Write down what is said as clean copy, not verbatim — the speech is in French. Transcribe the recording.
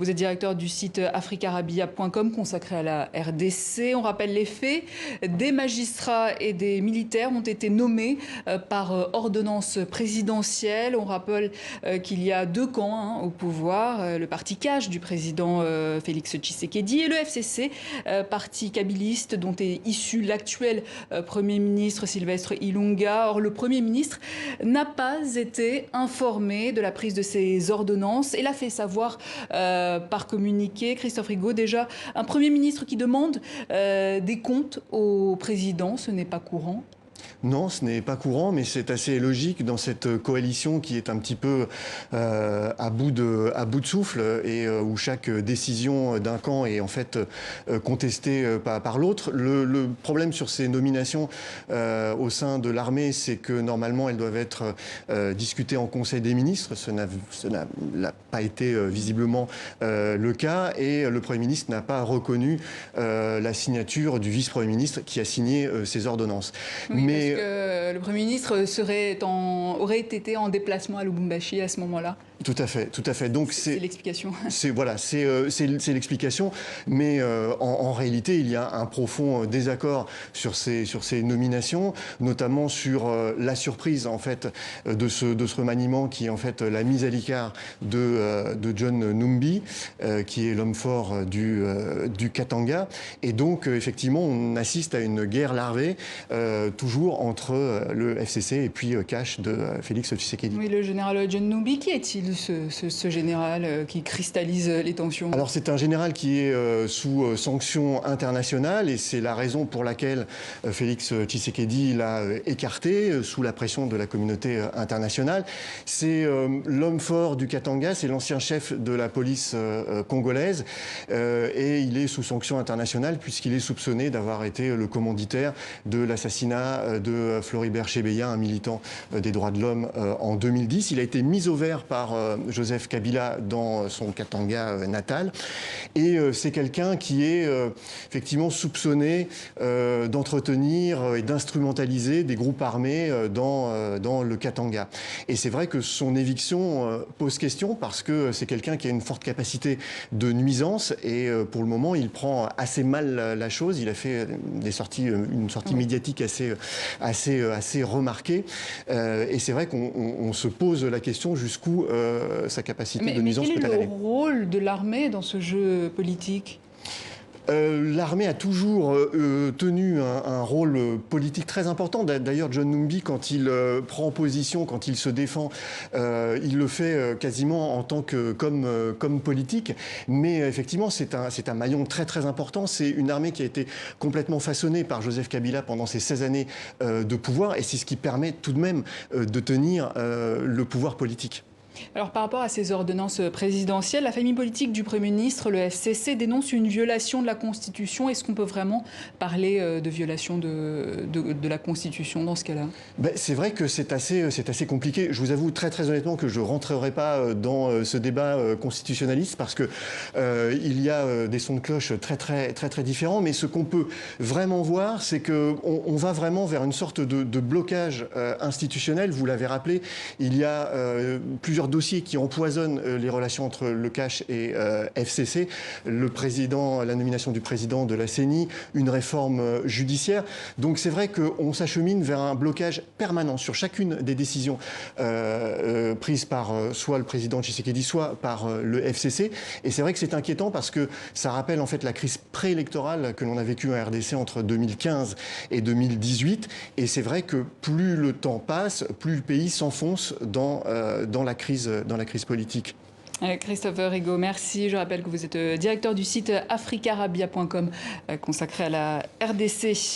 Vous êtes directeur du site africarabia.com consacré à la RDC. On rappelle les faits. Des magistrats et des militaires ont été nommés par ordonnance présidentielle. On rappelle qu'il y a deux camps au pouvoir. Le parti Cash du président Félix Tshisekedi et le FCC, parti kabiliste dont est issu l'actuel Premier ministre Sylvestre Ilunga. Or, le Premier ministre n'a pas été informé de la prise de ces ordonnances et l'a fait savoir par communiqué. Christophe Rigaud, déjà, un Premier ministre qui demande des comptes au président, ce n'est pas courant? Non, ce n'est pas courant, mais c'est assez logique dans cette coalition qui est un petit peu à bout de souffle et où chaque décision d'un camp est en fait contestée par l'autre. Le problème sur ces nominations au sein de l'armée, c'est que normalement elles doivent être discutées en Conseil des ministres. Ce n'a pas été visiblement le cas et le Premier ministre n'a pas reconnu la signature du vice-premier ministre qui a signé ces ordonnances. Oui, mais parce que le Premier ministre aurait été en déplacement à Lubumbashi à ce moment-là. Tout à fait, tout à fait. Donc c'est l'explication. C'est l'explication, mais en réalité, il y a un profond désaccord sur ces nominations, notamment sur la surprise en fait de ce remaniement qui est en fait la mise à l'écart de John Numbi, qui est l'homme fort du Katanga, et donc effectivement, on assiste à une guerre larvée toujours entre le FCC et puis Cash de Félix Tshisekedi. Oui, le général John Numbi, qui est-il ce général qui cristallise les tensions? Alors c'est un général qui est sous sanction internationale et c'est la raison pour laquelle Félix Tshisekedi l'a écarté sous la pression de la communauté internationale. C'est l'homme fort du Katanga, c'est l'ancien chef de la police congolaise et il est sous sanction internationale puisqu'il est soupçonné d'avoir été le commanditaire de l'assassinat de Floribert Chebeya, un militant des droits de l'homme en 2010. Il a été mis au vert par Joseph Kabila dans son Katanga natal. Et c'est quelqu'un qui est effectivement soupçonné d'entretenir et d'instrumentaliser des groupes armés dans le Katanga. Et c'est vrai que son éviction pose question parce que c'est quelqu'un qui a une forte capacité de nuisance et pour le moment, il prend assez mal la chose. Il a fait une sortie médiatique assez remarquée. Et c'est vrai qu'on se pose la question jusqu'où sa capacité de nuisance peut aller. Mais quel est le rôle de l'armée dans ce jeu politique ? L'armée a toujours tenu un rôle politique très important. D'ailleurs, John Numbi, quand il prend position, quand il se défend, il le fait quasiment en tant que comme politique. Mais effectivement, c'est un maillon très très important. C'est une armée qui a été complètement façonnée par Joseph Kabila pendant ces 16 années de pouvoir. Et c'est ce qui permet tout de même de tenir le pouvoir politique. Alors par rapport à ces ordonnances présidentielles, la famille politique du Premier ministre, le FCC, dénonce une violation de la Constitution. Est-ce qu'on peut vraiment parler de violation de la Constitution dans ce cas-là? C'est vrai que c'est assez compliqué. Je vous avoue très honnêtement que je ne rentrerai pas dans ce débat constitutionnaliste parce que il y a des sons de cloche très différents. Mais ce qu'on peut vraiment voir, c'est qu'on va vraiment vers une sorte de blocage institutionnel. Vous l'avez rappelé, il y a plusieurs dossiers qui empoisonnent les relations entre le Cash et FCC, la nomination du président de la CENI, une réforme judiciaire. Donc c'est vrai qu'on s'achemine vers un blocage permanent sur chacune des décisions prises par soit le président Tshisekedi, soit par le FCC. Et c'est vrai que c'est inquiétant parce que ça rappelle en fait la crise préélectorale que l'on a vécue en RDC entre 2015 et 2018. Et c'est vrai que plus le temps passe, plus le pays s'enfonce dans la crise politique. Christophe Rigaud, merci. Je rappelle que vous êtes directeur du site africarabia.com consacré à la RDC.